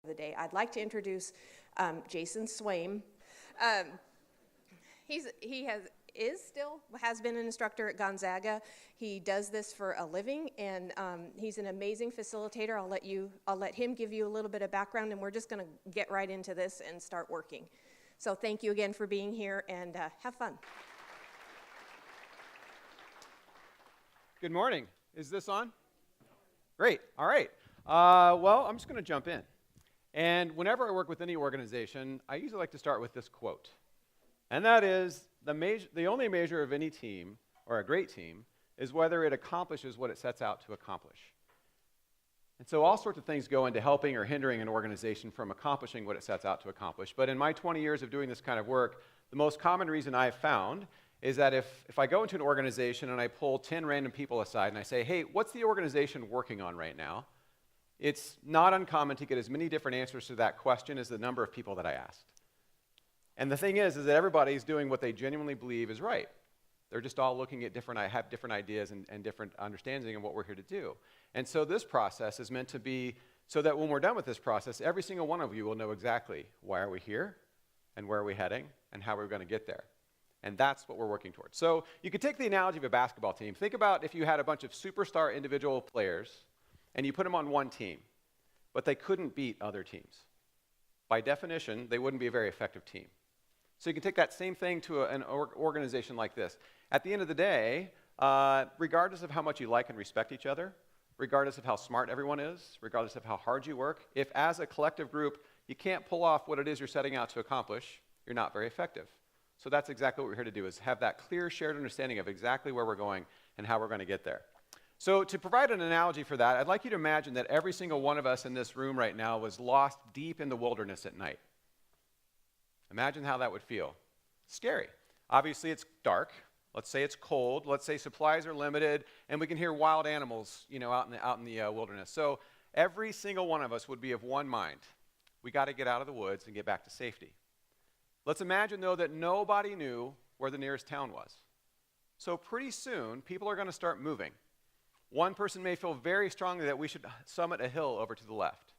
the day. I'd like to introduce Jason Swaim. He has been an instructor at Gonzaga. He does this for a living, and he's an amazing facilitator. I'll let him give you a little bit of background, and we're just going to get right into this and start working. So thank you again for being here, and have fun. Good morning. Is this on? Great. All right. Well, I'm just going to jump in. And whenever I work with any organization, I usually like to start with this quote. And that is, the only measure of any team, or a great team, is whether it accomplishes what it sets out to accomplish. And so all sorts of things go into helping or hindering an organization from accomplishing what it sets out to accomplish. But in my 20 years of doing this kind of work, the most common reason I've found is that if I go into an organization and I pull 10 random people aside and I say, hey, what's the organization working on right now? It's not uncommon to get as many different answers to that question as the number of people that I asked. And the thing is that everybody's doing what they genuinely believe is right. They're just all looking at have different ideas and different understanding of what we're here to do. And so this process is meant to be so that when we're done with this process, every single one of you will know exactly why are we here, and where are we heading, and how are we going to get there. And that's what we're working towards. So you could take the analogy of a basketball team. Think about if you had a bunch of superstar individual players, and you put them on one team, but they couldn't beat other teams. By definition, they wouldn't be a very effective team. So you can take that same thing to an organization like this. At the end of the day, regardless of how much you like and respect each other, regardless of how smart everyone is, regardless of how hard you work, if as a collective group you can't pull off what it is you're setting out to accomplish, you're not very effective. So that's exactly what we're here to do, is have that clear shared understanding of exactly where we're going and how we're going to get there. So to provide an analogy for that, I'd like you to imagine that every single one of us in this room right now was lost deep in the wilderness at night. Imagine how that would feel. Scary. Obviously, it's dark. Let's say it's cold. Let's say supplies are limited, and we can hear wild animals, out in the wilderness. So every single one of us would be of one mind. We got to get out of the woods and get back to safety. Let's imagine, though, that nobody knew where the nearest town was. So pretty soon, people are going to start moving. One person may feel very strongly that we should summit a hill over to the left.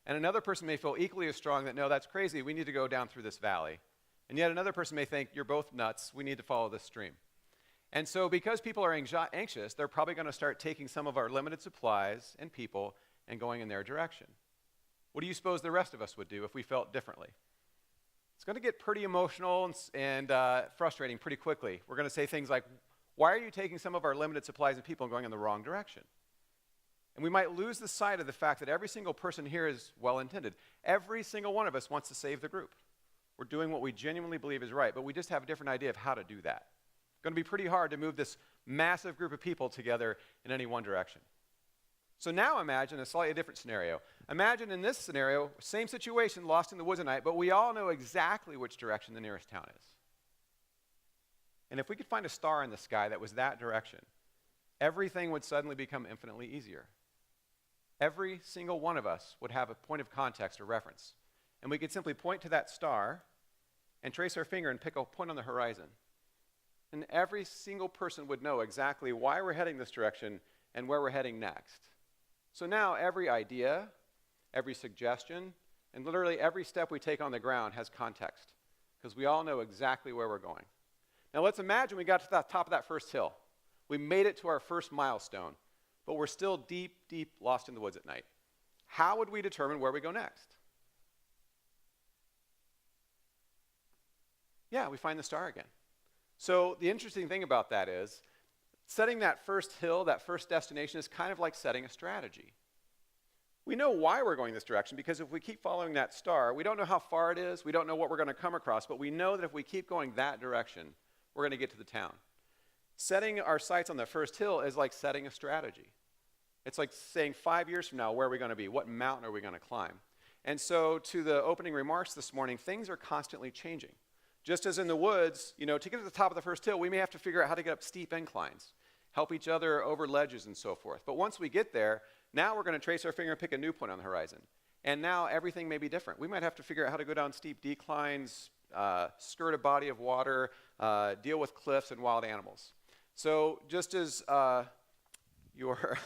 And another person may feel equally as strong that, no, that's crazy, we need to go down through this valley. And yet another person may think, you're both nuts, we need to follow this stream. And so because people are anxious, they're probably going to start taking some of our limited supplies and people and going in their direction. What do you suppose the rest of us would do if we felt differently? It's going to get pretty emotional and frustrating pretty quickly. We're going to say things like, why are you taking some of our limited supplies and people and going in the wrong direction? And we might lose the sight of the fact that every single person here is well-intended. Every single one of us wants to save the group. We're doing what we genuinely believe is right, but we just have a different idea of how to do that. It's going to be pretty hard to move this massive group of people together in any one direction. So now imagine a slightly different scenario. Imagine in this scenario, same situation, lost in the woods at night, but we all know exactly which direction the nearest town is. And if we could find a star in the sky that was that direction, everything would suddenly become infinitely easier. Every single one of us would have a point of context or reference. And we could simply point to that star and trace our finger and pick a point on the horizon. And every single person would know exactly why we're heading this direction and where we're heading next. So now every idea, every suggestion, and literally every step we take on the ground has context, because we all know exactly where we're going. Now let's imagine we got to the top of that first hill. We made it to our first milestone, but we're still deep, deep lost in the woods at night. How would we determine where we go next? Yeah, we find the star again. So the interesting thing about that is, setting that first hill, that first destination, is kind of like setting a strategy. We know why we're going this direction, because if we keep following that star, we don't know how far it is, we don't know what we're going to come across, but we know that if we keep going that direction, we're going to get to the town. Setting our sights on the first hill is like setting a strategy. It's like saying 5 years from now, where are we going to be? What mountain are we going to climb? And so to the opening remarks this morning, things are constantly changing. Just as in the woods, to get to the top of the first hill, we may have to figure out how to get up steep inclines, help each other over ledges and so forth. But once we get there, now we're going to trace our finger and pick a new point on the horizon. And now everything may be different. We might have to figure out how to go down steep declines, skirt a body of water, deal with cliffs and wild animals. So just as your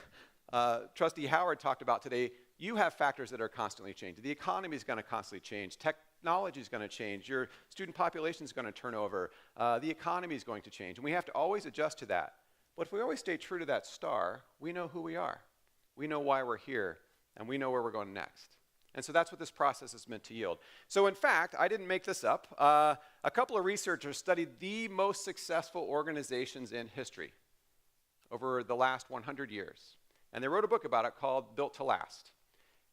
Trustee Howard talked about today, you have factors that are constantly changing. The economy is going to constantly change. Technology is going to change. Your student population is going to turn over. The economy is going to change. And we have to always adjust to that. But if we always stay true to that star, we know who we are. We know why we're here, and we know where we're going next. And so that's what this process is meant to yield. So in fact, I didn't make this up. A couple of researchers studied the most successful organizations in history over the last 100 years. And they wrote a book about it called Built to Last.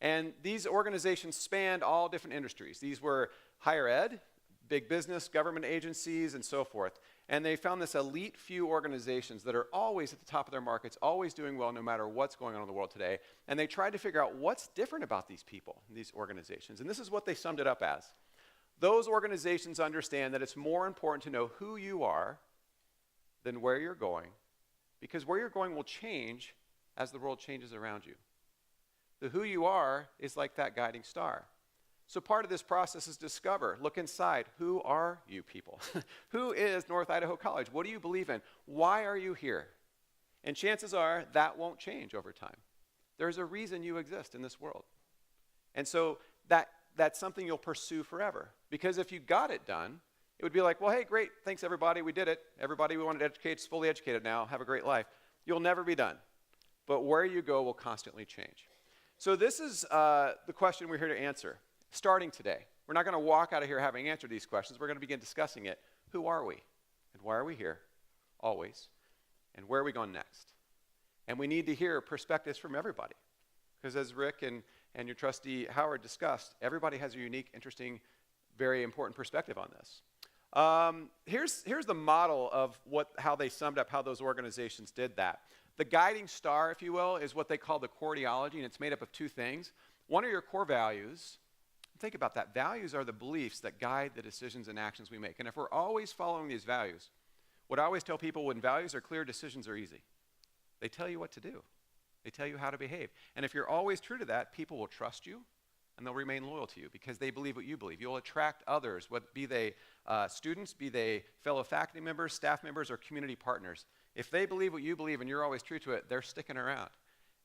And these organizations spanned all different industries. These were higher ed, big business, government agencies, and so forth. And they found this elite few organizations that are always at the top of their markets, always doing well no matter what's going on in the world today. And they tried to figure out what's different about these people, these organizations. And this is what they summed it up as. Those organizations understand that it's more important to know who you are than where you're going, because where you're going will change as the world changes around you. The who you are is like that guiding star. So part of this process is discover, look inside. Who are you people? Who is North Idaho College? What do you believe in? Why are you here? And chances are that won't change over time. There's a reason you exist in this world. And so that's something you'll pursue forever. Because if you got it done, it would be like, well, hey, great, thanks everybody, we did it. Everybody we wanted to educate is fully educated now, have a great life. You'll never be done. But where you go will constantly change. So this is the question we're here to answer. Starting today. We're not going to walk out of here having answered these questions. We're going to begin discussing it. Who are we? And why are we here? Always. And where are we going next? And we need to hear perspectives from everybody. Because as Rick and your trustee Howard discussed, everybody has a unique, interesting, very important perspective on this. Here's the model of how they summed up how those organizations did that. The guiding star, if you will, is what they call the core ideology, and it's made up of two things. One are your core values. Think about that. Values are the beliefs that guide the decisions and actions we make. And if we're always following these values, what I always tell people, when values are clear, decisions are easy. They tell you what to do. They tell you how to behave. And if you're always true to that, people will trust you and they'll remain loyal to you because they believe what you believe. You'll attract others, be they students, be they fellow faculty members, staff members, or community partners. If they believe what you believe and you're always true to it, they're sticking around.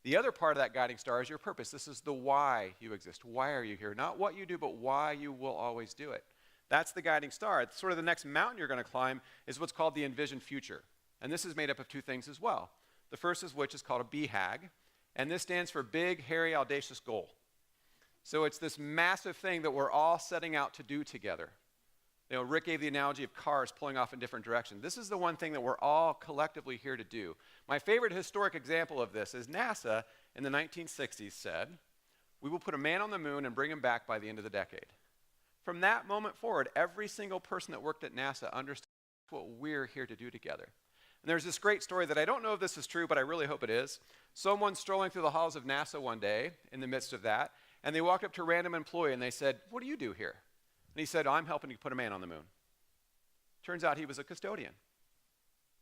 The other part of that guiding star is your purpose. This is the why you exist. Why are you here? Not what you do, but why you will always do it. That's the guiding star. It's sort of the next mountain you're going to climb is what's called the envisioned future. And this is made up of two things as well. The first of which is called a BHAG, and this stands for Big, Hairy, Audacious Goal. So it's this massive thing that we're all setting out to do together. You know, Rick gave the analogy of cars pulling off in different directions. This is the one thing that we're all collectively here to do. My favorite historic example of this is NASA in the 1960s said, we will put a man on the moon and bring him back by the end of the decade. From that moment forward, every single person that worked at NASA understood what we're here to do together. And there's this great story that I don't know if this is true, but I really hope it is. Someone strolling through the halls of NASA one day in the midst of that, and they walked up to a random employee and they said, what do you do here? And he said, I'm helping to put a man on the moon. Turns out he was a custodian.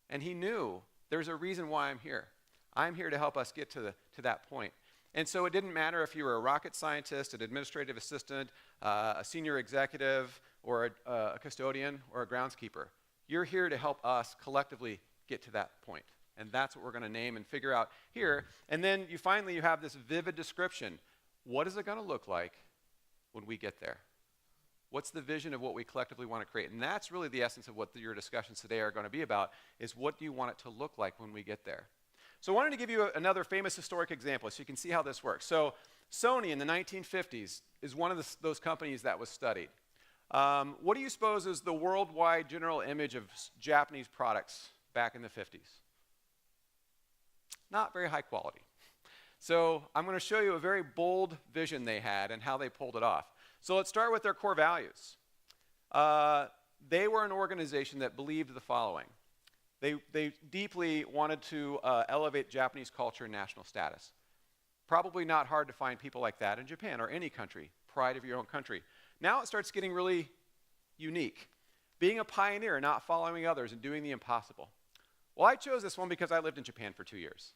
And he knew there's a reason why I'm here. I'm here to help us get to that point. And so it didn't matter if you were a rocket scientist, an administrative assistant, a senior executive, or a custodian, or a groundskeeper. You're here to help us collectively get to that point. And that's what we're going to name and figure out here. And then you finally have this vivid description. What is it going to look like when we get there? What's the vision of what we collectively want to create? And that's really the essence of what your discussions today are going to be about, is what do you want it to look like when we get there? So I wanted to give you another famous historic example so you can see how this works. So Sony in the 1950s is one of those companies that was studied. What do you suppose is the worldwide general image of Japanese products back in the 50s? Not very high quality. So I'm going to show you a very bold vision they had and how they pulled it off. So let's start with their core values. They were an organization that believed the following. They deeply wanted to elevate Japanese culture and national status. Probably not hard to find people like that in Japan or any country, pride of your own country. Now it starts getting really unique. Being a pioneer, not following others and doing the impossible. Well, I chose this one because I lived in Japan for 2 years.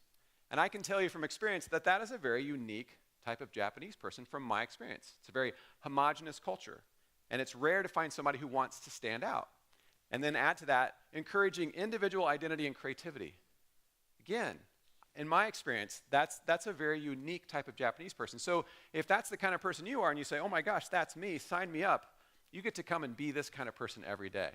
And I can tell you from experience that that is a very unique type of Japanese person from my experience. It's a very homogenous culture. And it's rare to find somebody who wants to stand out. And then add to that, encouraging individual identity and creativity. Again, in my experience, that's a very unique type of Japanese person. So if that's the kind of person you are and you say, oh my gosh, that's me, sign me up, you get to come and be this kind of person every day.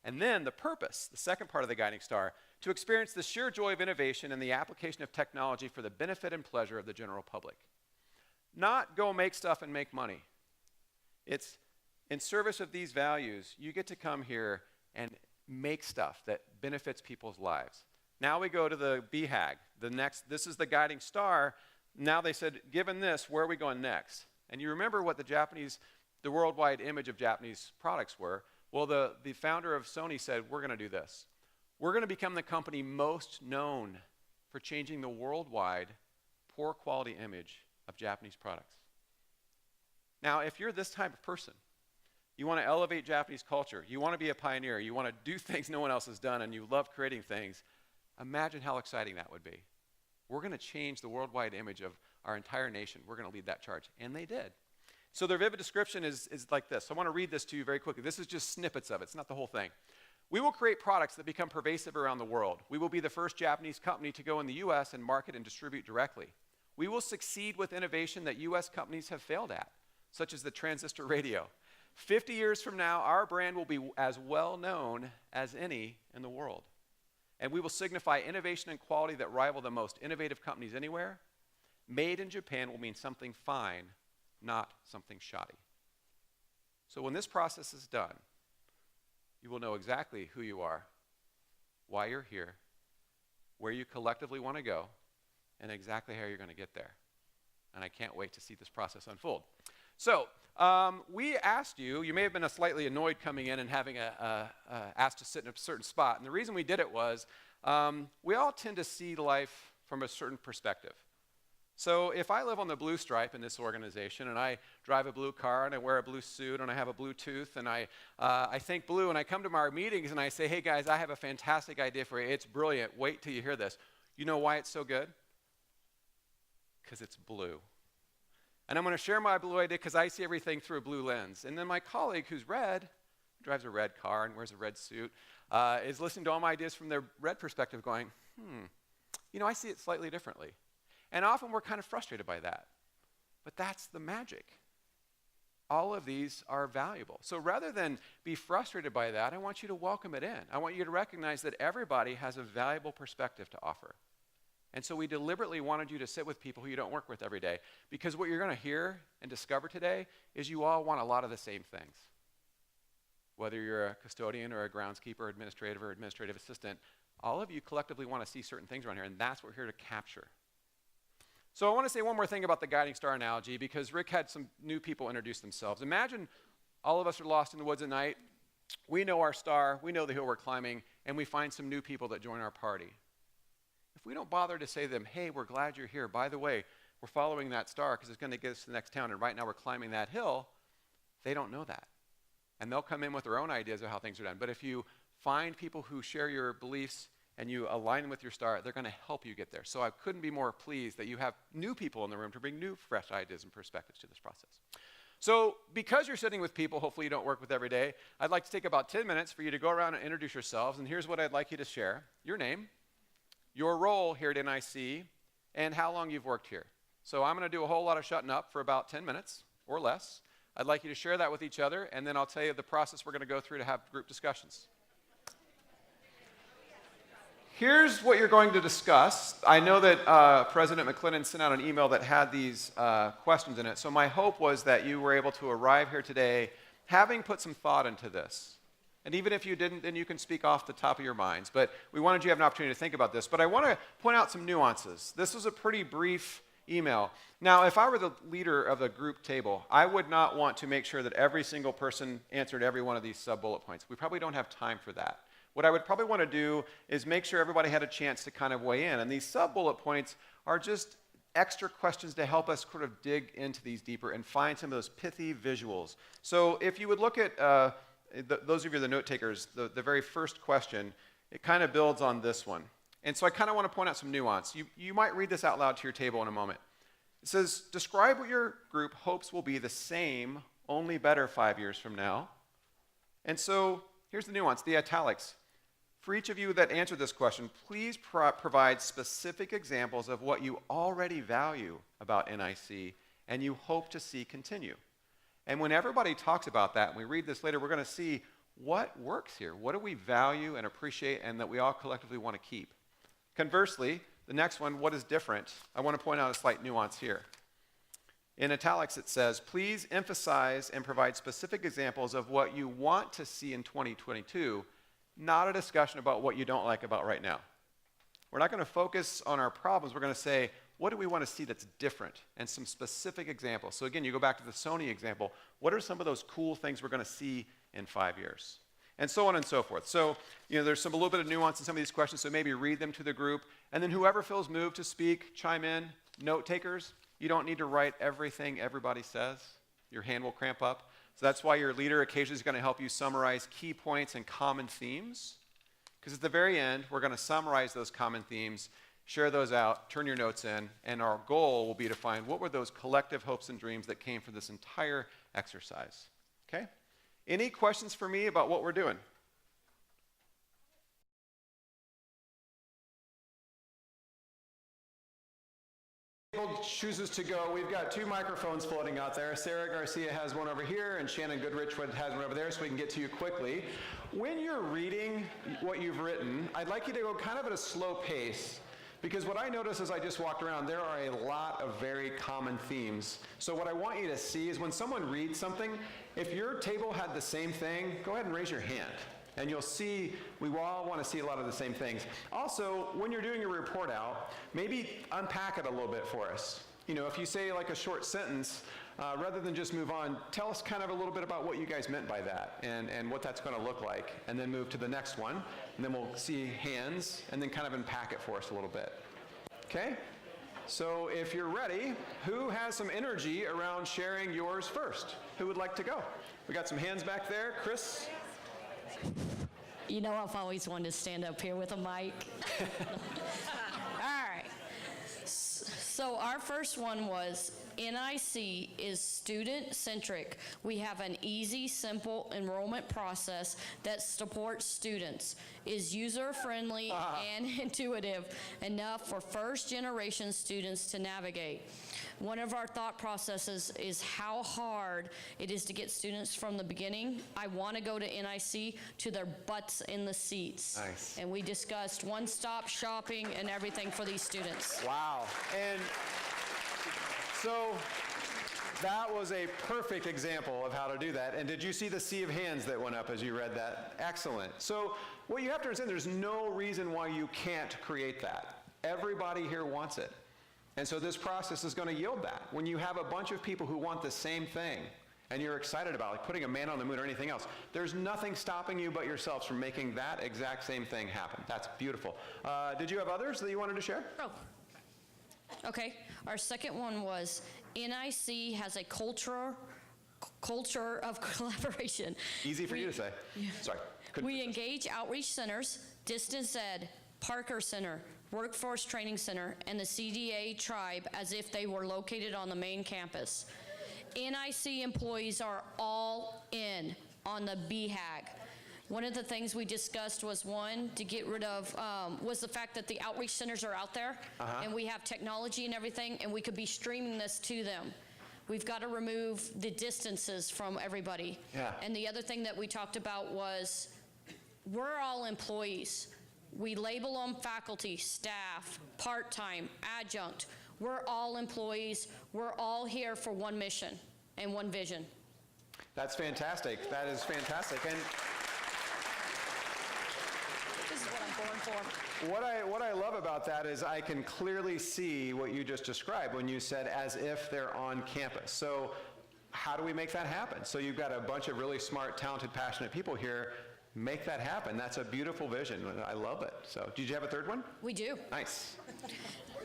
And then the purpose, the second part of the guiding star, to experience the sheer joy of innovation and the application of technology for the benefit and pleasure of the general public. Not go make stuff and make money. It's in service of these values, you get to come here and make stuff that benefits people's lives. Now we go to the BHAG. This is the guiding star. Now they said, given this, where are we going next? And you remember what the worldwide image of Japanese products were. Well, the founder of Sony said, we're going to do this. We're going to become the company most known for changing the worldwide poor quality image of Japanese products. Now, if you're this type of person, you want to elevate Japanese culture, you want to be a pioneer, you want to do things no one else has done, and you love creating things, imagine how exciting that would be. We're going to change the worldwide image of our entire nation. We're going to lead that charge. And they did. So their vivid description is like this. I want to read this to you very quickly. This is just snippets of it. It's not the whole thing. We will create products that become pervasive around the world. We will be the first Japanese company to go in the U.S. and market and distribute directly. We will succeed with innovation that U.S. companies have failed at, such as the transistor radio. 50 years from now, our brand will be as well known as any in the world. And we will signify innovation and quality that rival the most innovative companies anywhere. Made in Japan will mean something fine, not something shoddy. So when this process is done, you will know exactly who you are, why you're here, where you collectively want to go, and exactly how you're going to get there. And I can't wait to see this process unfold. So we asked you may have been slightly annoyed coming in and having asked to sit in a certain spot. And the reason we did it was we all tend to see life from a certain perspective. So if I live on the blue stripe in this organization and I drive a blue car and I wear a blue suit and I have a blue tooth and I think blue and I come to our meetings and I say, hey guys, I have a fantastic idea for you. It's brilliant. Wait till you hear this. You know why it's so good? Because it's blue. And I'm going to share my blue idea because I see everything through a blue lens. And then my colleague who's red, drives a red car and wears a red suit, is listening to all my ideas from their red perspective going, I see it slightly differently. And often we're kind of frustrated by that. But that's the magic. All of these are valuable. So rather than be frustrated by that, I want you to welcome it in. I want you to recognize that everybody has a valuable perspective to offer. And so we deliberately wanted you to sit with people who you don't work with every day, because what you're going to hear and discover today is you all want a lot of the same things. Whether you're a custodian or a groundskeeper, administrative assistant, all of you collectively want to see certain things around here, and that's what we're here to capture. So I want to say one more thing about the guiding star analogy, because Rick had some new people introduce themselves. Imagine all of us are lost in the woods at night. We know our star, we know the hill we're climbing, and we find some new people that join our party. If we don't bother to say to them, hey, we're glad you're here. By the way, we're following that star because it's going to get us to the next town, and right now we're climbing that hill, they don't know that. And they'll come in with their own ideas of how things are done. But if you find people who share your beliefs and you align with your star, they're going to help you get there. So I couldn't be more pleased that you have new people in the room to bring new, fresh ideas and perspectives to this process. So because you're sitting with people hopefully you don't work with every day, I'd like to take about 10 minutes for you to go around and introduce yourselves. And here's what I'd like you to share. Your name, your role here at NIC, and how long you've worked here. So I'm going to do a whole lot of shutting up for about 10 minutes or less. I'd like you to share that with each other, and then I'll tell you the process we're going to go through to have group discussions. Here's what you're going to discuss. I know that President McClellan sent out an email that had these questions in it, so my hope was that you were able to arrive here today having put some thought into this. And even if you didn't, then you can speak off the top of your minds. But we wanted you to have an opportunity to think about this. But I want to point out some nuances. This was a pretty brief email. Now, if I were the leader of the group table, I would not want to make sure that every single person answered every one of these sub-bullet points. We probably don't have time for that. What I would probably want to do is make sure everybody had a chance to kind of weigh in. And these sub-bullet points are just extra questions to help us sort of dig into these deeper and find some of those pithy visuals. So if you would look at those of you the note takers, the very first question, it kind of builds on this one. And so I kind of want to point out some nuance. You might read this out loud to your table in a moment. It says, describe what your group hopes will be the same, only better 5 years from now. And so here's the nuance, the italics. For each of you that answered this question, please provide specific examples of what you already value about NIC and you hope to see continue. And when everybody talks about that, and we read this later, we're going to see what works here. What do we value and appreciate and that we all collectively want to keep? Conversely, the next one, what is different? I want to point out a slight nuance here. In italics it says, please emphasize and provide specific examples of what you want to see in 2022, not a discussion about what you don't like about right now. We're not going to focus on our problems. We're going to say, what do we want to see that's different? And some specific examples. So again, you go back to the Sony example. What are some of those cool things we're going to see in 5 years? And so on and so forth. So, there's a little bit of nuance in some of these questions, so maybe read them to the group. And then whoever feels moved to speak, chime in. Note takers, you don't need to write everything everybody says. Your hand will cramp up. So that's why your leader occasionally is going to help you summarize key points and common themes. Because at the very end, we're going to summarize those common themes, share those out, turn your notes in, and our goal will be to find what were those collective hopes and dreams that came from this entire exercise. Okay? Any questions for me about what we're doing? Chooses to go. We've got 2 microphones floating out there. Sarah Garcia has one over here, and Shannon Goodrich has one over there, so we can get to you quickly. When you're reading what you've written, I'd like you to go kind of at a slow pace, because what I noticed as I just walked around, there are a lot of very common themes. So what I want you to see is when someone reads something, if your table had the same thing, go ahead and raise your hand. And you'll see, we all want to see a lot of the same things. Also, when you're doing your report out, maybe unpack it a little bit for us. If you say like a short sentence, rather than just move on, tell us kind of a little bit about what you guys meant by that and what that's going to look like. And then move to the next one. And then we'll see hands and then kind of unpack it for us a little bit. Okay? So if you're ready, who has some energy around sharing yours first? Who would like to go? We got some hands back there. Chris? I've always wanted to stand up here with a mic. All right. So our first one was NIC is student-centric. We have an easy, simple enrollment process that supports students, is user-friendly and intuitive enough for first-generation students to navigate. One of our thought processes is how hard it is to get students from the beginning, I want to go to NIC, to their butts in the seats. Nice. And we discussed one-stop shopping and everything for these students. Wow. And so that was a perfect example of how to do that. And did you see the sea of hands that went up as you read that? Excellent. So what you have to understand, there's no reason why you can't create that. Everybody here wants it. And so this process is going to yield that. When you have a bunch of people who want the same thing and you're excited about, like putting a man on the moon or anything else, there's nothing stopping you but yourselves from making that exact same thing happen. That's beautiful. Did you have others that you wanted to share? Oh. Okay. Our second one was NIC has a culture of collaboration. Easy for you to say. Yeah. Sorry. We engage outreach centers, distance ed, Parker Center, Workforce Training Center, and the CDA tribe as if they were located on the main campus. NIC employees are all in on the BHAG. One of the things we discussed was to get rid of, was the fact that the outreach centers are out there, and we have technology and everything, and we could be streaming this to them. We've got to remove the distances from everybody. Yeah. And the other thing that we talked about was, we're all employees. We label them faculty, staff, part-time, adjunct. We're all employees. We're all here for one mission and one vision. That's fantastic. That is fantastic. And This is what I'm born for. what I love about that is I can clearly see what you just described when you said as if they're on campus. So how do we make that happen? So you've got a bunch of really smart, talented, passionate people here. Make that happen. That's a beautiful vision. I love it. So did you have a third one? We do. Nice.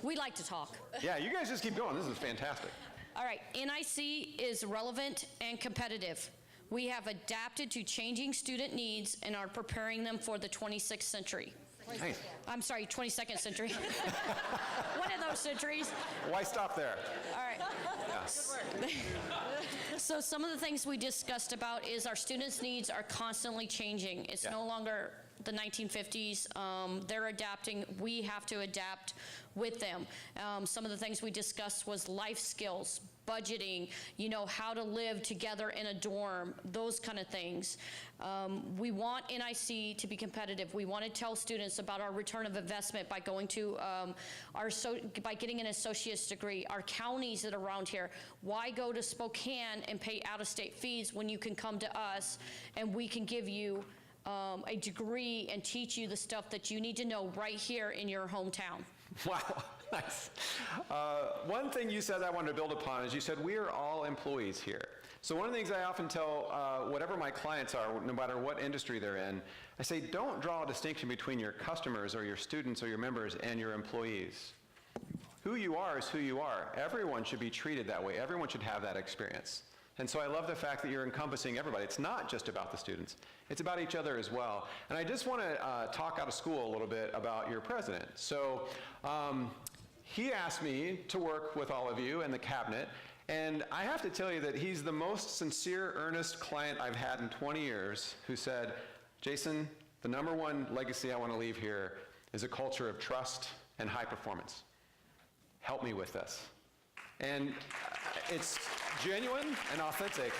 We like to talk. Yeah, you guys just keep going. This is fantastic. All right, NIC is relevant and competitive. We have adapted to changing student needs and are preparing them for the 26th century. Nice. I'm sorry, 22nd century. One of those centuries. Why stop there? All right. So some of the things we discussed about is our students' needs are constantly changing. It's no longer the 1950s. They're adapting. We have to adapt with them. Some of the things we discussed was life skills, budgeting, you know, how to live together in a dorm, those kind of things. We want NIC to be competitive. We want to tell students about our return of investment by going to by getting an associate's degree. Our counties that are around here, why go to Spokane and pay out-of-state fees when you can come to us and we can give you a degree and teach you the stuff that you need to know right here in your hometown. Wow, nice. One thing you said I wanted to build upon is you said we are all employees here. So one of the things I often tell whatever my clients are, no matter what industry they're in, I say don't draw a distinction between your customers or your students or your members and your employees. Who you are is who you are. Everyone should be treated that way. Everyone should have that experience. And so I love the fact that you're encompassing everybody. It's not just about the students. It's about each other as well. And I just want to talk out of school a little bit about your president. So he asked me to work with all of you and the cabinet. And I have to tell you that he's the most sincere, earnest client I've had in 20 years who said, Jason, the #1 legacy I want to leave here is a culture of trust and high performance. Help me with this. And it's genuine and authentic.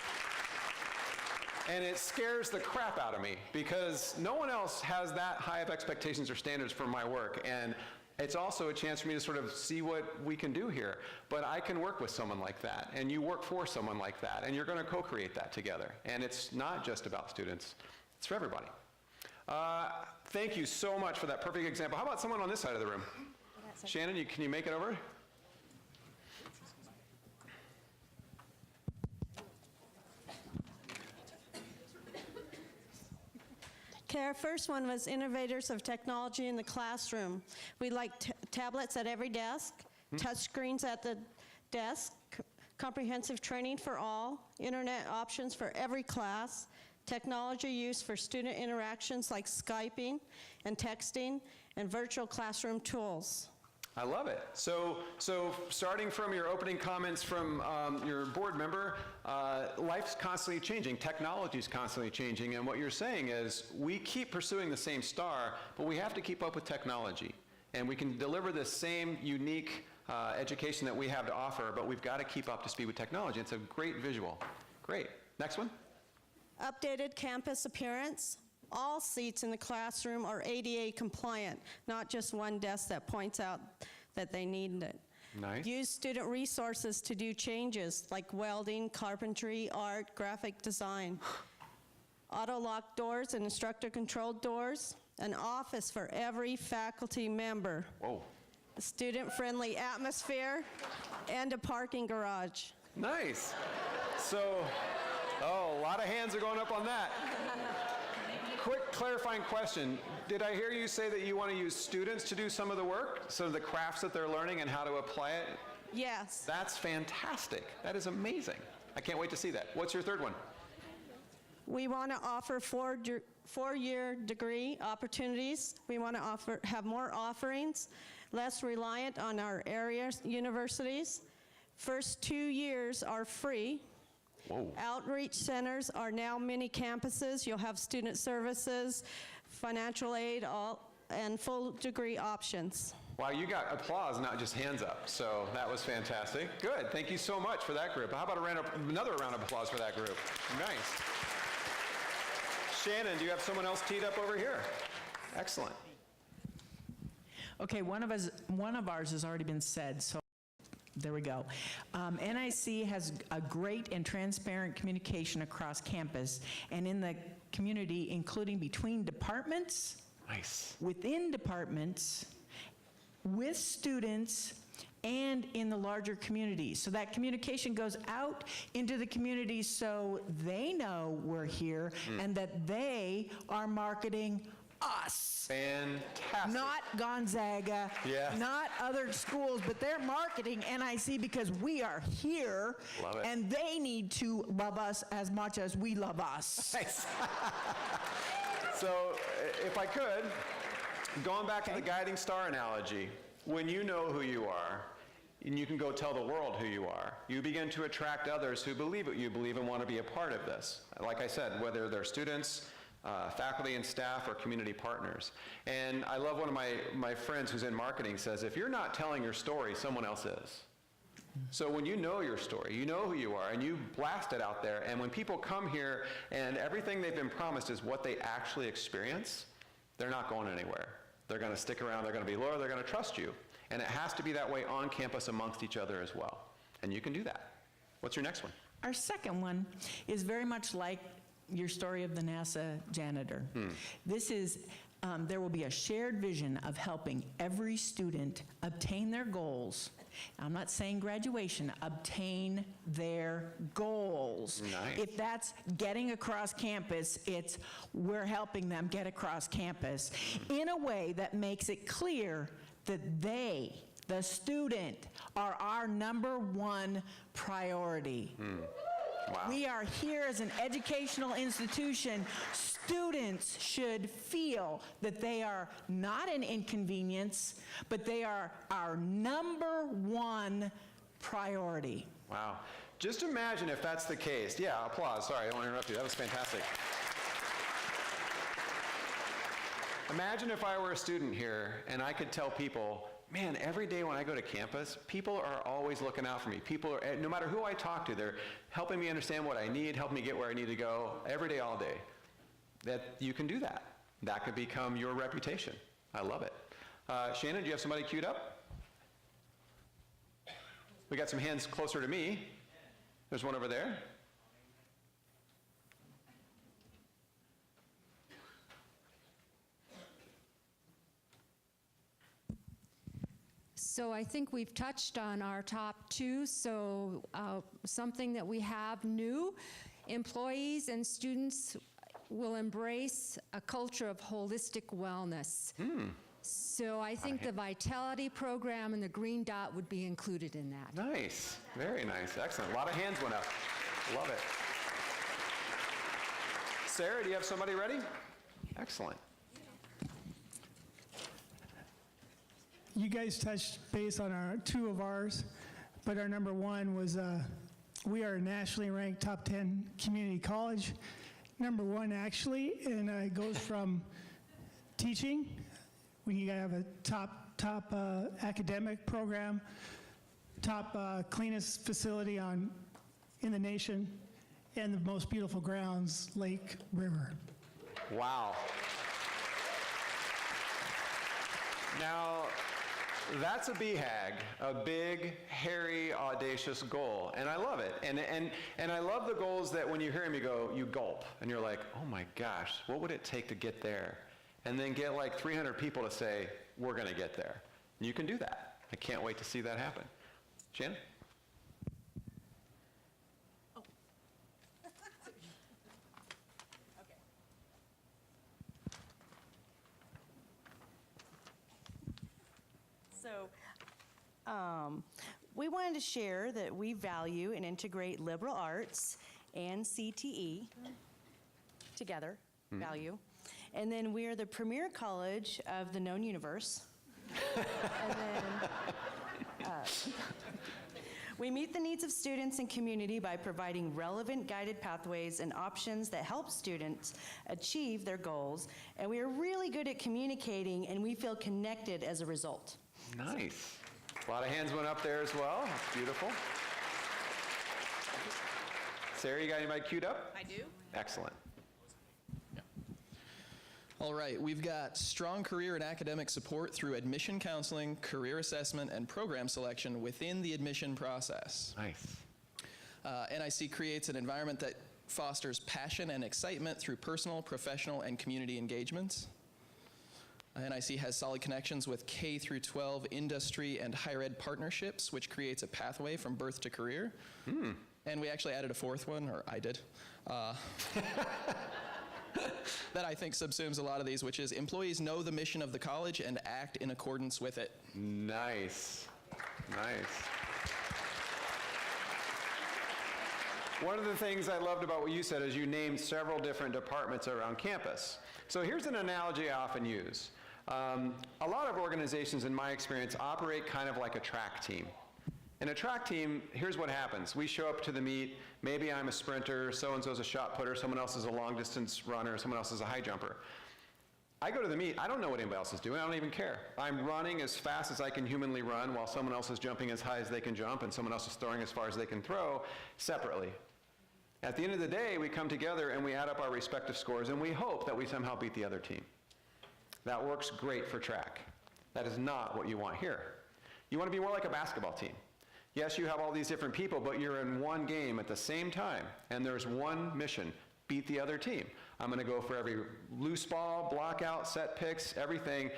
And it scares the crap out of me because no one else has that high of expectations or standards for my work. And it's also a chance for me to sort of see what we can do here. But I can work with someone like that, and you work for someone like that, and you're going to co-create that together. And it's not just about students. It's for everybody. Thank you so much for that perfect example. How about someone on this side of the room? Shannon, can you make it over? Okay, our first one was innovators of technology in the classroom. We like tablets at every desk, touch screens at the desk, comprehensive training for all, internet options for every class, technology use for student interactions like Skyping and texting, and virtual classroom tools. I love it. So starting from your opening comments from your board member, life's constantly changing, technology's constantly changing, and what you're saying is we keep pursuing the same star, but we have to keep up with technology. And we can deliver the same unique education that we have to offer, but we've got to keep up to speed with technology. It's a great visual. Great. Next one. Updated campus appearance. All seats in the classroom are ADA compliant, not just one desk that points out that they need it. Nice. Use student resources to do changes like welding, carpentry, art, graphic design. Auto-lock doors and instructor-controlled doors. An office for every faculty member. Whoa. A student-friendly atmosphere, and a parking garage. Nice. So, a lot of hands are going up on that. Quick clarifying question. Did I hear you say that you want to use students to do some of the work? So the crafts that they're learning and how to apply it? Yes. That's fantastic. That is amazing. I can't wait to see that. What's your third one? We want to offer four-year degree opportunities. We want to have more offerings, less reliant on our area universities. First 2 years are free. Whoa. Outreach centers are now mini campuses. You'll have student services, financial aid, and full degree options. Wow, you got applause, not just hands up. So that was fantastic. Good. Thank you so much for that group. How about another round of applause for that group? Nice. Shannon, do you have someone else teed up over here? Excellent. Okay, one of ours has already been said, so there we go. NIC has a great and transparent communication across campus and in the community, including between departments, Nice. within departments, with students, and in the larger community. So that communication goes out into the community so they know we're here and that they are marketing us. Fantastic. Not Gonzaga, Yeah. not other schools, but they're marketing NIC because we are here, Love it. and they need to love us as much as we love us. Nice. So, if I could, going back to the guiding star analogy, when you know who you are, and you can go tell the world who you are, you begin to attract others who believe what you believe and want to be a part of this. Like I said, whether they're students, faculty and staff, or community partners. And I love one of my friends who's in marketing says, if you're not telling your story, someone else is. So when you know your story, you know who you are, and you blast it out there, and when people come here and everything they've been promised is what they actually experience, they're not going anywhere. They're going to stick around, they're going to be loyal, they're going to trust you. And it has to be that way on campus amongst each other as well. And you can do that. What's your next one? Our second one is very much like your story of the NASA janitor. This is, there will be a shared vision of helping every student obtain their goals. I'm not saying graduation, obtain their goals. Nice. If that's getting across campus, it's we're helping them get across campus in a way that makes it clear that they, the student, are our #1 priority. Wow. We are here as an educational institution. Students should feel that they are not an inconvenience, but they are our #1 priority. Wow. Just imagine if that's the case. Yeah, applause. Sorry, I don't want to interrupt you. That was fantastic. Imagine if I were a student here and I could tell people, man, every day when I go to campus, people are always looking out for me. People are, no matter who I talk to, they're helping me understand what I need, helping me get where I need to go, every day, all day. That you can do that. That could become your reputation. I love it. Shannon, do you have somebody queued up? We got some hands closer to me. There's one over there. So I think we've touched on our top 2, so something that we have new, employees and students will embrace a culture of holistic wellness. So I think the Vitality program and the Green Dot would be included in that. Nice. Very nice. Excellent. A lot of hands went up. Love it. Sarah, do you have somebody ready? Excellent. You guys touched base on our 2 of ours, but our #1 was we are a nationally ranked top 10 community college. #1 actually, and it goes from teaching. We have a top academic program, top cleanest facility in the nation, and the most beautiful grounds, lake, river. Wow. Now, that's a BHAG, a big, hairy, audacious goal, and I love it. And I love the goals that when you hear them, you gulp, and you're like, oh my gosh, what would it take to get there? And then get like 300 people to say, we're going to get there. And you can do that. I can't wait to see that happen. Shannon? So, we wanted to share that we value and integrate liberal arts and CTE together, value. And then we are the premier college of the known universe. And then we meet the needs of students and community by providing relevant guided pathways and options that help students achieve their goals. And we are really good at communicating, and we feel connected as a result. Nice. A lot of hands went up there as well. That's beautiful. Sarah, you got anybody queued up? I do. Excellent. All right, we've got strong career and academic support through admission counseling, career assessment, and program selection within the admission process. Nice. NIC creates an environment that fosters passion and excitement through personal, professional, and community engagements. NIC has solid connections with K through 12 industry and higher ed partnerships, which creates a pathway from birth to career. And we actually added a 4th one, or I did. That I think subsumes a lot of these, which is employees know the mission of the college and act in accordance with it. Nice. Nice. One of the things I loved about what you said is you named several different departments around campus. So here's an analogy I often use. A lot of organizations, in my experience, operate kind of like a track team. In a track team, here's what happens. We show up to the meet, maybe I'm a sprinter, so-and-so's a shot putter, someone else is a long distance runner, someone else is a high jumper. I go to the meet, I don't know what anybody else is doing, I don't even care. I'm running as fast as I can humanly run while someone else is jumping as high as they can jump and someone else is throwing as far as they can throw separately. At the end of the day, we come together and we add up our respective scores and we hope that we somehow beat the other team. That works great for track. That is not what you want here. You want to be more like a basketball team. Yes, you have all these different people, but you're in one game at the same time, and there's one mission: beat the other team. I'm going to go for every loose ball, block out, set picks, everything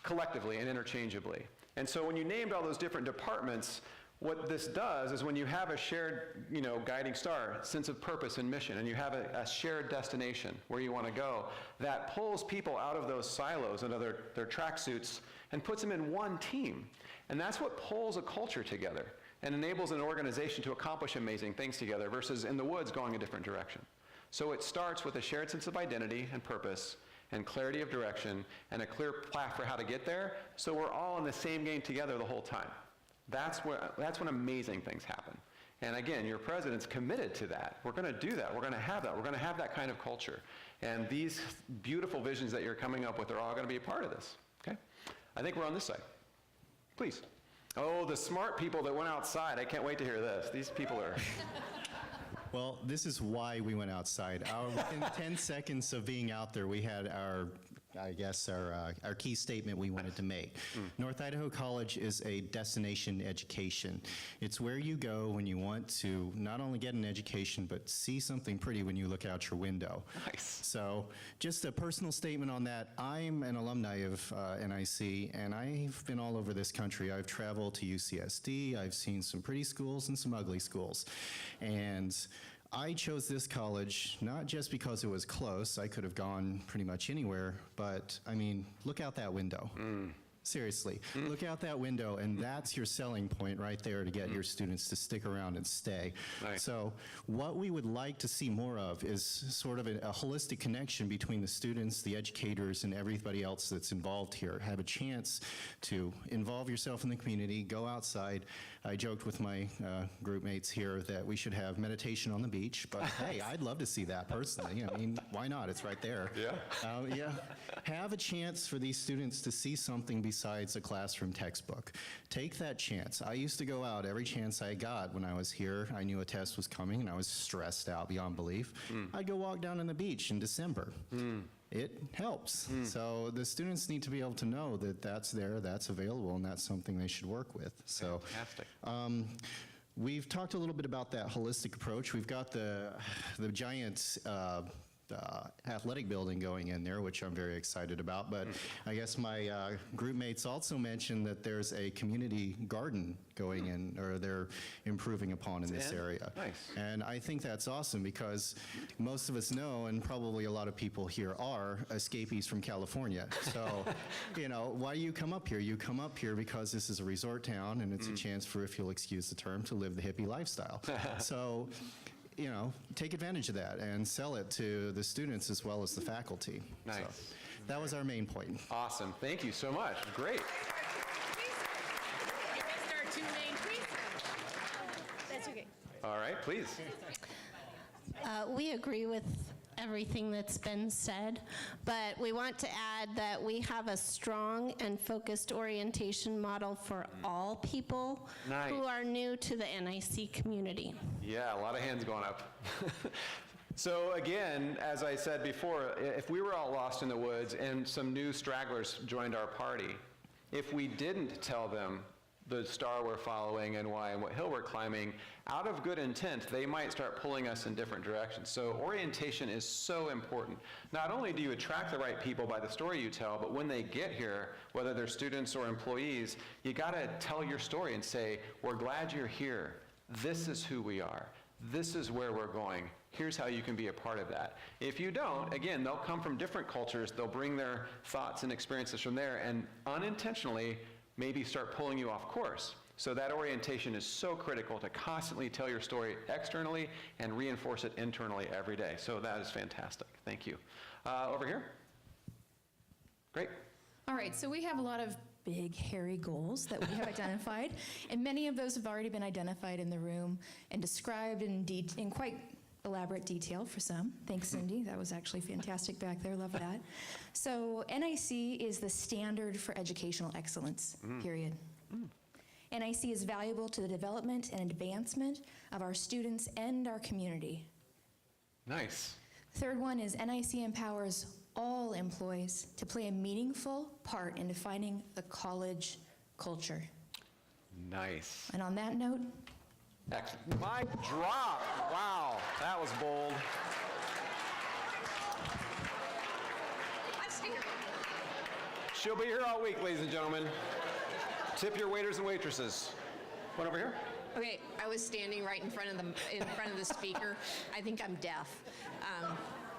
collectively and interchangeably. And so when you named all those different departments, what this does is when you have a shared, guiding star, sense of purpose and mission, and you have a shared destination where you want to go, that pulls people out of those silos and their tracksuits and puts them in one team. And that's what pulls a culture together and enables an organization to accomplish amazing things together versus in the woods going a different direction. So it starts with a shared sense of identity and purpose and clarity of direction and a clear path for how to get there, so we're all in the same game together the whole time. That's when amazing things happen. And again, your president's committed to that. We're going to do that. We're going to have that. We're going to have that kind of culture. And these beautiful visions that you're coming up with are all going to be a part of this. Okay? I think we're on this side. Please. Oh, the smart people that went outside. I can't wait to hear this. These people are... Well, this is why we went outside. Within 10 seconds of being out there, we had our key statement we wanted to make. North Idaho College is a destination education. It's where you go when you want to not only get an education, but see something pretty when you look out your window. Nice. So just a personal statement on that. I'm an alumni of NIC, and I've been all over this country. I've traveled to UCSD. I've seen some pretty schools and some ugly schools. And I chose this college not just because it was close. I could have gone pretty much anywhere, but I mean, look out that window. Seriously, look out that window, and that's your selling point right there to get your students to stick around and stay. Nice. So what we would like to see more of is sort of a holistic connection between the students, the educators, and everybody else that's involved here. Have a chance to involve yourself in the community, go outside. I joked with my group mates here that we should have meditation on the beach, but hey, I'd love to see that personally. I mean, why not? It's right there. Yeah. Yeah. Have a chance for these students to see something besides a classroom textbook. Take that chance. I used to go out every chance I got when I was here. I knew a test was coming and I was stressed out beyond belief. I'd go walk down on the beach in December. It helps. So the students need to be able to know that that's there, that's available, and that's something they should work with. So, Fantastic. We've talked a little bit about that holistic approach. We've got the giant athletic building going in there, which I'm very excited about. But I guess my group mates also mentioned that there's a community garden going in, or they're improving upon in this area. Nice. And I think that's awesome because most of us know, and probably a lot of people here are, escapees from California. So, why do you come up here? You come up here because this is a resort town, and it's a chance for, if you'll excuse the term, to live the hippie lifestyle. So, take advantage of that and sell it to the students as well as the faculty. Nice. So, that was our main point. Awesome. Thank you so much. Great. That's okay. All right, please. We agree with everything that's been said, but we want to add that we have a strong and focused orientation model for all people Nice. who are new to the NIC community. Yeah, a lot of hands going up. So again, as I said before, if we were all lost in the woods and some new stragglers joined our party, if we didn't tell them the star we're following and why and what hill we're climbing, out of good intent, they might start pulling us in different directions. So orientation is so important. Not only do you attract the right people by the story you tell, but when they get here, whether they're students or employees, you gotta tell your story and say, we're glad you're here. This is who we are. This is where we're going. Here's how you can be a part of that. If you don't, again, they'll come from different cultures. They'll bring their thoughts and experiences from there and unintentionally maybe start pulling you off course. So that orientation is so critical to constantly tell your story externally and reinforce it internally every day. So that is fantastic. Thank you. Over here. Great. All right, so we have a lot of big, hairy goals that we have identified. And many of those have already been identified in the room and described in quite elaborate detail for some. Thanks, Cindy. That was actually fantastic back there. Love that. So NIC is the standard for educational excellence, period. NIC is valuable to the development and advancement of our students and our community. Nice. Third one is NIC empowers all employees to play a meaningful part in defining the college culture. Nice. And on that note, Excellent. Mic drop. Wow, that was bold. She'll be here all week, ladies and gentlemen. Tip your waiters and waitresses. One over here. Okay, I was standing right in front of the speaker. I think I'm deaf.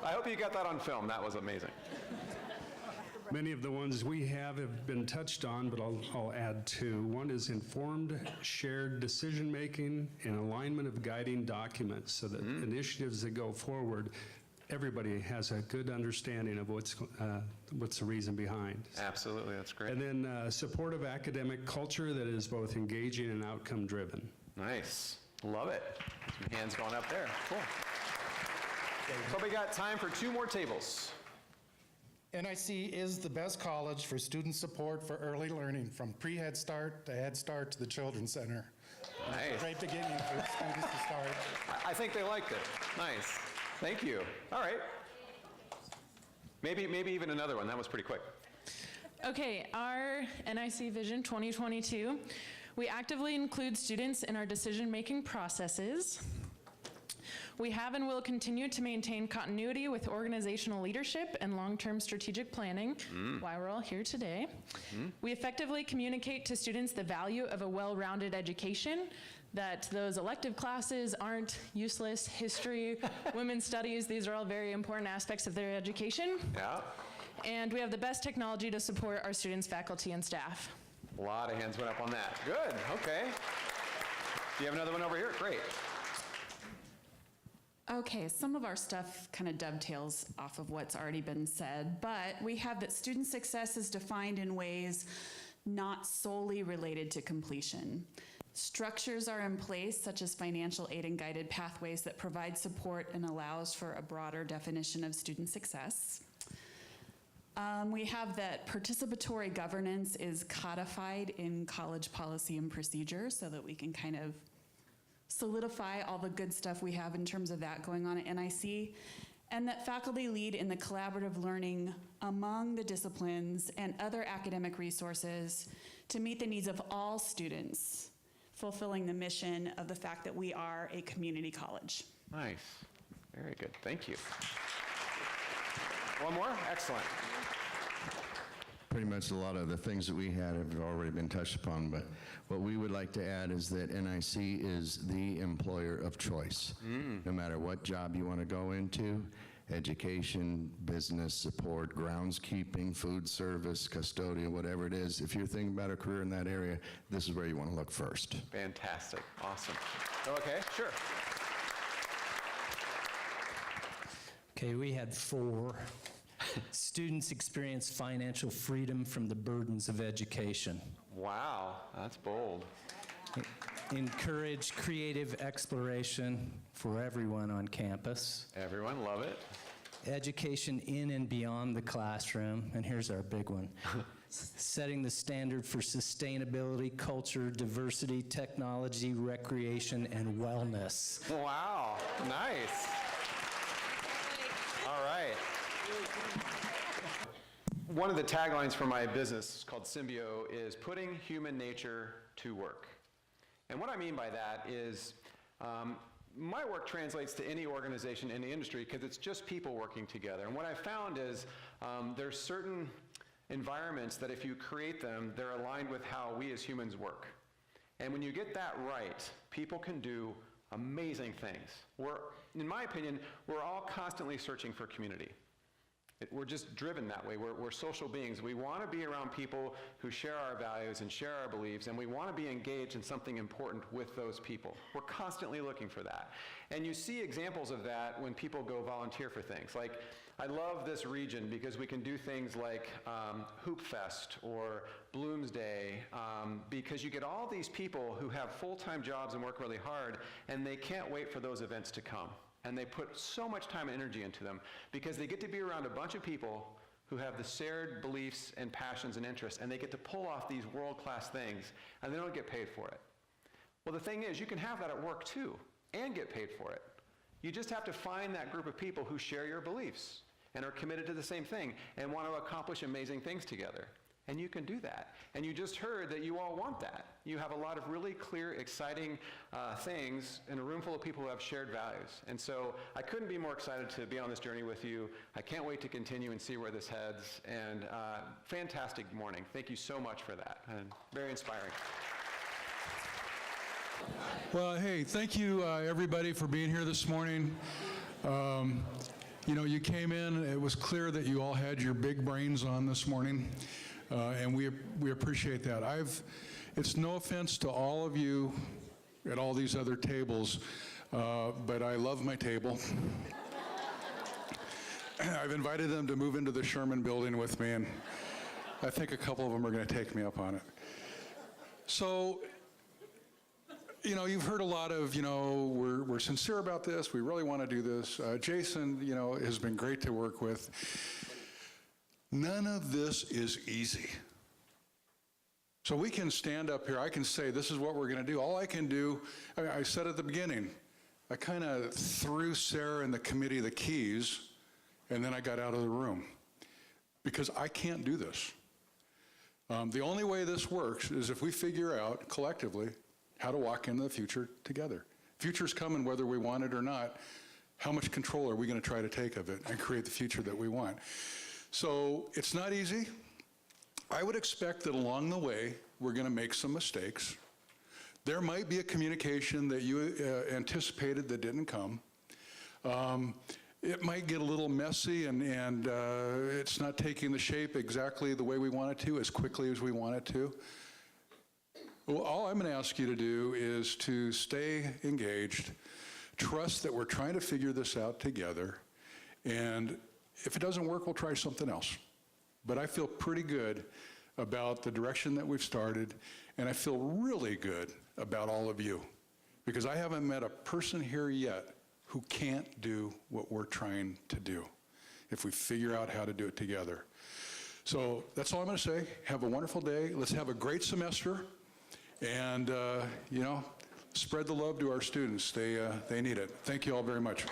I hope you got that on film. That was amazing. Many of the ones we have been touched on, but I'll add two. One is informed, shared decision-making and alignment of guiding documents so that initiatives that go forward, everybody has a good understanding of what's the reason behind. Absolutely, that's great. And then supportive academic culture that is both engaging and outcome-driven. Nice. Love it. Some hands going up there. Cool. So we got time for 2 more tables. NIC is the best college for student support for early learning, from pre-Head Start to Head Start to the Children's Center. Nice. Great beginning for students to start. I think they liked it. Nice. Thank you. All right. Maybe even another one. That was pretty quick. Okay, our NIC Vision 2022, we actively include students in our decision-making processes. We have and will continue to maintain continuity with organizational leadership and long-term strategic planning, why we're all here today. We effectively communicate to students the value of a well-rounded education, that those elective classes aren't useless. History, women's studies, these are all very important aspects of their education. Yeah. And we have the best technology to support our students, faculty, and staff. A lot of hands went up on that. Good. Okay. Do you have another one over here? Great. Okay, some of our stuff kind of dovetails off of what's already been said, but we have that student success is defined in ways not solely related to completion. Structures are in place, such as financial aid and guided pathways, that provide support and allows for a broader definition of student success. We have that participatory governance is codified in college policy and procedure so that we can kind of solidify all the good stuff we have in terms of that going on at NIC, and that faculty lead in the collaborative learning among the disciplines and other academic resources to meet the needs of all students, fulfilling the mission of the fact that we are a community college. Nice. Very good. Thank you. One more? Excellent. Pretty much a lot of the things that we had have already been touched upon, but what we would like to add is that NIC is the employer of choice. No matter what job you want to go into, education, business support, groundskeeping, food service, custodian, whatever it is, if you're thinking about a career in that area, this is where you want to look first. Fantastic. Awesome. Okay, sure. Okay, we had 4. Students experience financial freedom from the burdens of education. Wow, that's bold. Encourage creative exploration for everyone on campus. Everyone, love it. Education in and beyond the classroom, and here's our big one. Setting the standard for sustainability, culture, diversity, technology, recreation, and wellness. Wow, nice. All right. One of the taglines for my business called Symbio is putting human nature to work. And what I mean by that is my work translates to any organization in the industry because it's just people working together. And what I found is there's certain environments that if you create them, they're aligned with how we as humans work. And when you get that right, people can do amazing things. In my opinion, we're all constantly searching for community. We're just driven that way. We're social beings. We want to be around people who share our values and share our beliefs, and we want to be engaged in something important with those people. We're constantly looking for that. And you see examples of that when people go volunteer for things. Like, I love this region because we can do things like Hoop Fest or Bloomsday, because you get all these people who have full-time jobs and work really hard, and they can't wait for those events to come. And they put so much time and energy into them because they get to be around a bunch of people who have the shared beliefs and passions and interests, and they get to pull off these world-class things, and they don't get paid for it. Well, the thing is, you can have that at work too, and get paid for it. You just have to find that group of people who share your beliefs and are committed to the same thing and want to accomplish amazing things together. And you can do that. And you just heard that you all want that. You have a lot of really clear, exciting things in a room full of people who have shared values. And so I couldn't be more excited to be on this journey with you. I can't wait to continue and see where this heads. And fantastic morning. Thank you so much for that. And very inspiring. Well, hey, thank you, everybody, for being here this morning. You know, you came in, it was clear that you all had your big brains on this morning. And we appreciate that. It's no offense to all of you at all these other tables, but I love my table. I've invited them to move into the Sherman building with me, and I think a couple of them are going to take me up on it. So, you know, you've heard a lot of, you know, we're sincere about this, we really want to do this. Jason, you know, has been great to work with. None of this is easy. So we can stand up here, I can say, this is what we're going to do. All I can do, I said at the beginning, I kind of threw Sarah and the committee the keys, and then I got out of the room, because I can't do this. The only way this works is if we figure out collectively how to walk into the future together. Future's coming whether we want it or not. How much control are we going to try to take of it and create the future that we want? So it's not easy. I would expect that along the way, we're going to make some mistakes. There might be a communication that you anticipated that didn't come. It might get a little messy and it's not taking the shape exactly the way we want it to, as quickly as we want it to. Well, all I'm going to ask you to do is to stay engaged, trust that we're trying to figure this out together, and if it doesn't work, we'll try something else. But I feel pretty good about the direction that we've started, and I feel really good about all of you, because I haven't met a person here yet who can't do what we're trying to do if we figure out how to do it together. So that's all I'm going to say. Have a wonderful day. Let's have a great semester, and you know, spread the love to our students. They need it. Thank you all very much.